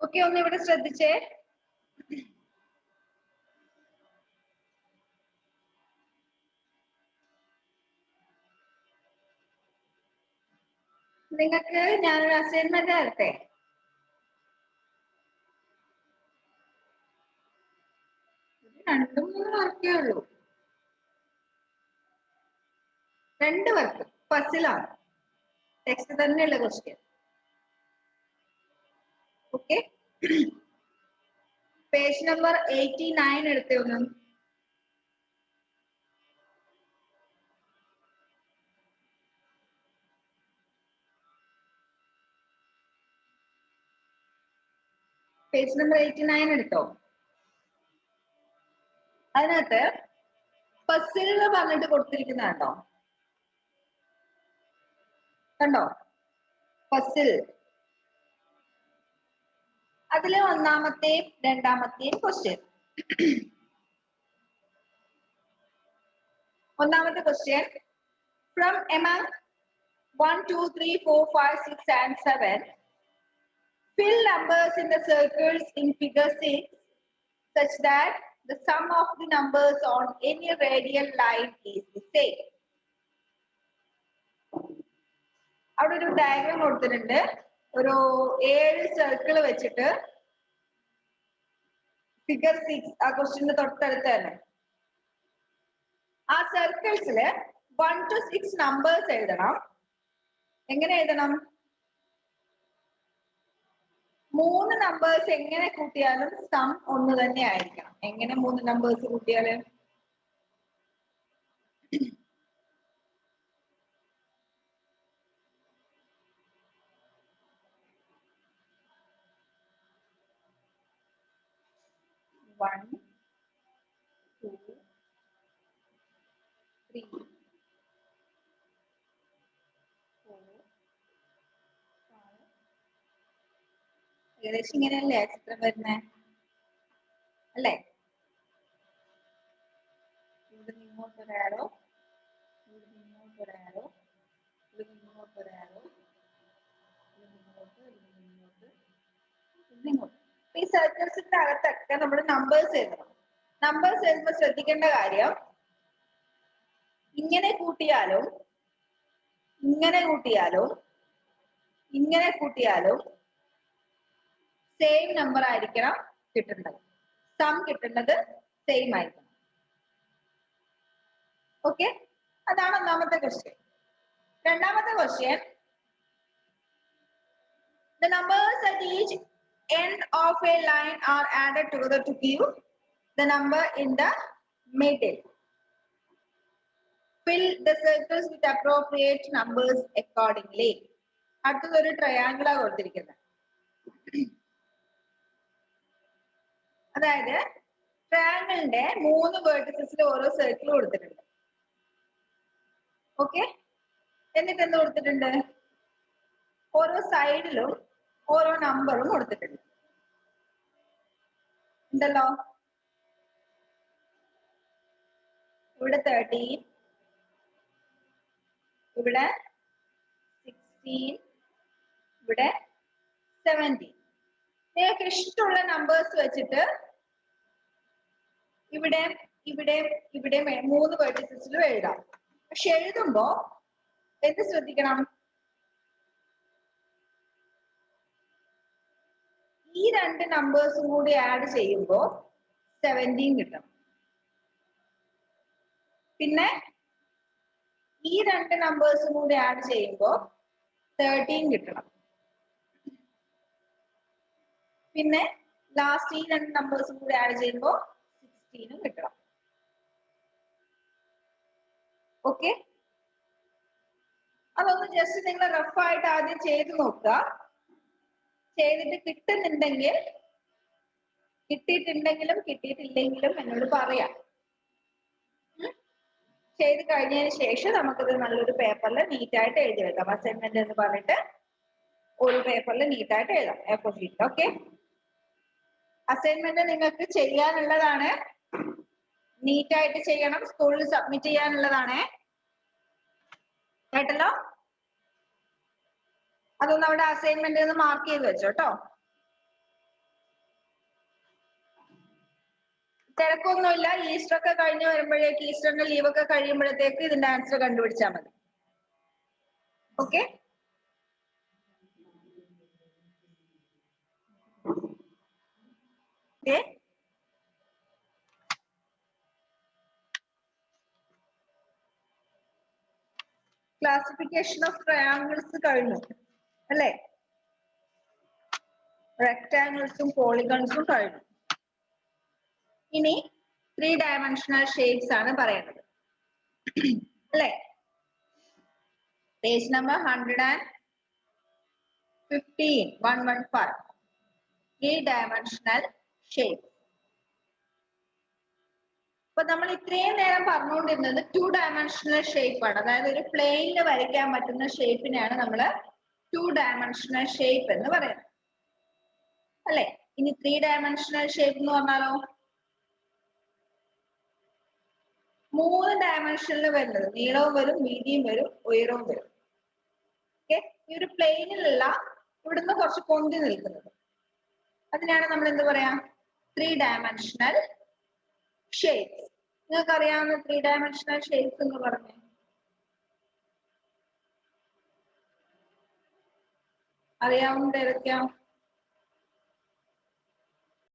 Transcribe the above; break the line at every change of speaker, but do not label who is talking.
Okay, ഒന്ന് ഇവിടെ ശ്രദ്ധിച്ചേ. നിങ്ങൾക്ക് ഞാനൊരു അസൈൻമെന്റ് തരട്ടെ? രണ്ടു മൂന്ന് വർക്കേ ഉള്ളൂ. 2 വർക്ക് പസിലാണ്. ടെക്സ്റ്റ് തന്നെയുള്ള ക്വസ്റ്റ്യൻ. ഓക്കെ, പേജ് നമ്പർ 89 എടുത്തേ ഒന്ന്. പേജ് നമ്പർ 89 എടുത്തോ. അതിനകത്ത് പസിൽ എന്ന് പറഞ്ഞിട്ട് കൊടുത്തിരിക്കുന്ന കണ്ടോ? കണ്ടോ പസിൽ? അതിലെ ഒന്നാമത്തെയും രണ്ടാമത്തെയും ക്വസ്റ്റ്യൻ. ഒന്നാമത്തെ question, from among 1, 2, 3, 4, 5, 6 and 7 fill numbers in the circles in figure 6 such that the sum of the numbers on any radial line is the same. അവിടെ ഒരു ഡയഗ്രാം കൊടുത്തിട്ടുണ്ട്. ഒരു 7 സർക്കിൾ വെച്ചിട്ട് ഫിഗർ 6 ആ ക്വസ്റ്റ്യന്റെ തൊട്ടടുത്ത് തന്നെ. ആ സർക്കിൾസില് 1 to 6 നമ്പേഴ്സ് എഴുതണം. എങ്ങനെ എഴുതണം? 3 നമ്പേഴ്സ് എങ്ങനെ കൂട്ടിയാലും സം ഒന്ന് തന്നെ ആയിരിക്കണം. എങ്ങനെ 3 നമ്പേഴ്സ് കൂട്ടിയാല്? One, 2, 3, 4, 5. ഏകദേശം ഇങ്ങനെയല്ലേ ചിത്രം വരുന്നേ അല്ലേ? ഇവിടെ ഇങ്ങോട്ടൊരാരോ, ഇവിടെ ഇങ്ങോട്ടൊരാരോ, ഇവിടെ ഇങ്ങോട്ടൊരാരോ, ഇവിടെ ഇങ്ങോട്ട്, ഇവിടെ ഇങ്ങോട്ട്, ഇവിടെ ഇങ്ങോട്ട്. ഈ സർക്കിൾസിന്റെ അകത്തൊക്കെ നമ്മൾ നമ്പേഴ്സ് എഴുതണം. നമ്പേഴ്സ് എഴുതുമ്പോൾ ശ്രദ്ധിക്കേണ്ട കാര്യം, ഇങ്ങനെ കൂട്ടിയാലും ഇങ്ങനെ കൂട്ടിയാലും ഇങ്ങനെ കൂട്ടിയാലും സെയിം നമ്പർ ആയിരിക്കണം കിട്ടുന്നത്. സം കിട്ടുന്നത് സെയിം ആയിരിക്കണം. ഓക്കെ, അതാണ് ഒന്നാമത്തെ ക്വസ്റ്റ്യൻ. രണ്ടാമത്തെ question, the numbers at each end of a line are added together to give the number in the middle. Fill the circles with appropriate numbers accordingly. അടുത്തതൊരു triangle ആണ് കൊടുത്തിരിക്കുന്നത്. അതായത് ട്രയാങ്കിളിന്റെ 3 വേർട്ടിസസിൽ ഓരോ സർക്കിൾ കൊടുത്തിട്ടുണ്ട്. ഓക്കെ, എന്നിട്ട് എന്ത് കൊടുത്തിട്ടുണ്ട്? ഓരോ സൈഡിലും ഓരോ നമ്പറും കൊടുത്തിട്ടുണ്ട് ഉണ്ടല്ലോ. ഇവിടെ 13, ഇവിടെ 16, ഇവിടെ 17. നിങ്ങൾക്ക് ഇഷ്ടമുള്ള നമ്പേഴ്സ് വെച്ചിട്ട് ഇവിടെ ഇവിടെ ഇവിടെ 3 വേർട്ടിസസിലും എഴുതാം. പക്ഷെ എഴുതുമ്പോ എന്ത് ശ്രദ്ധിക്കണം? ഈ 2 നമ്പേഴ്സും കൂടി ആഡ് ചെയ്യുമ്പോൾ 17 കിട്ടണം. പിന്നെ ഈ 2 നമ്പേഴ്സും കൂടി ആഡ് ചെയ്യുമ്പോൾ 13 കിട്ടണം. പിന്നെ ലാസ്റ്റ് ഈ 2 നമ്പേഴ്സും കൂടി ആഡ് ചെയ്യുമ്പോൾ 16 കിട്ടണം. ഓക്കെ, അതൊന്ന് ജസ്റ്റ് നിങ്ങൾ റഫായിട്ട് ആദ്യം ചെയ്ത് നോക്കുക. ചെയ്തിട്ട് കിട്ടുന്നുണ്ടെങ്കിൽ, കിട്ടിയിട്ടുണ്ടെങ്കിലും കിട്ടിയിട്ടില്ലെങ്കിലും എന്നോട് പറയാം. ചെയ്ത് കഴിഞ്ഞതിന് ശേഷം നമുക്കിത് നല്ലൊരു പേപ്പറിൽ നീറ്റായിട്ട് എഴുതി വെക്കാം. അസൈൻമെന്റ് എന്ന് പറഞ്ഞിട്ട് ഒരു പേപ്പറിൽ നീറ്റായിട്ട് എഴുതാം, A4 ഷീറ്റ്. ഓക്കെ, അസൈൻമെന്റ് നിങ്ങൾക്ക് ചെയ്യാനുള്ളതാണ്. നീറ്റായിട്ട് ചെയ്യണം. സ്കൂളിൽ സബ്മിറ്റ് ചെയ്യാനുള്ളതാണ്. കേട്ടല്ലോ? അതൊന്ന് അവിടെ അസൈൻമെന്റ് ഒന്ന് മാർക്ക് ചെയ്ത് വെച്ചോ കേട്ടോ. തിരക്കൊന്നുമില്ല. ഈസ്റ്റർ ഒക്കെ കഴിഞ്ഞ് വരുമ്പോഴേക്ക്, ഈസ്റ്ററിന്റെ ലീവ് ഒക്കെ കഴിയുമ്പോഴത്തേക്ക് ഇതിന്റെ ആൻസർ കണ്ടുപിടിച്ചാൽ മതി. ഓക്കെ, ക്ലാസിഫിക്കേഷൻ ഓഫ് ട്രയാങ്കിൾസ് കഴിഞ്ഞു അല്ലേ? റെക്ടാങ്കിൾസും പോളിഗൺസും കഴിഞ്ഞു. ഇനി 3 ഡയമെൻഷണൽ ഷേപ്സ് ആണ് പറയുന്നത് അല്ലേ? Page number 115 3 dimensional shape. അപ്പൊ നമ്മൾ ഇത്രയും നേരം പറഞ്ഞുകൊണ്ടിരുന്നത് 2 ഡയമെൻഷണൽ ഷേപ്പ് ആണ്. അതായത് ഒരു പ്ലെയിനിൽ വരയ്ക്കാൻ പറ്റുന്ന ഷേപ്പിനെയാണ് നമ്മൾ 2 ഡയമെൻഷണൽ ഷേപ്പ് എന്ന് പറയുന്നത് അല്ലെ? ഇനി 3 ഡയമെൻഷണൽ ഷേപ്പ് എന്ന് പറഞ്ഞാലോ 3 ഡയമെൻഷനിൽ വരുന്നത്, നീളവും വരും, വീതിയും വരും, ഉയരവും വരും. ഓക്കെ, ഈ ഒരു പ്ലെയിനിലല്ല, ഇവിടുന്ന് കുറച്ച് പൊന്തി നിൽക്കുന്നത്, അതിനാണ് നമ്മൾ എന്ത് പറയാ? 3 ഡയമെൻഷണൽ ഷേപ്സ്. നിങ്ങൾക്ക് അറിയാവുന്ന 3 ഡയമെൻഷണൽ ഷേപ്സ് എന്ന് പറഞ്ഞേ? അറിയാവുന്നത് ഏതൊക്കെയാ?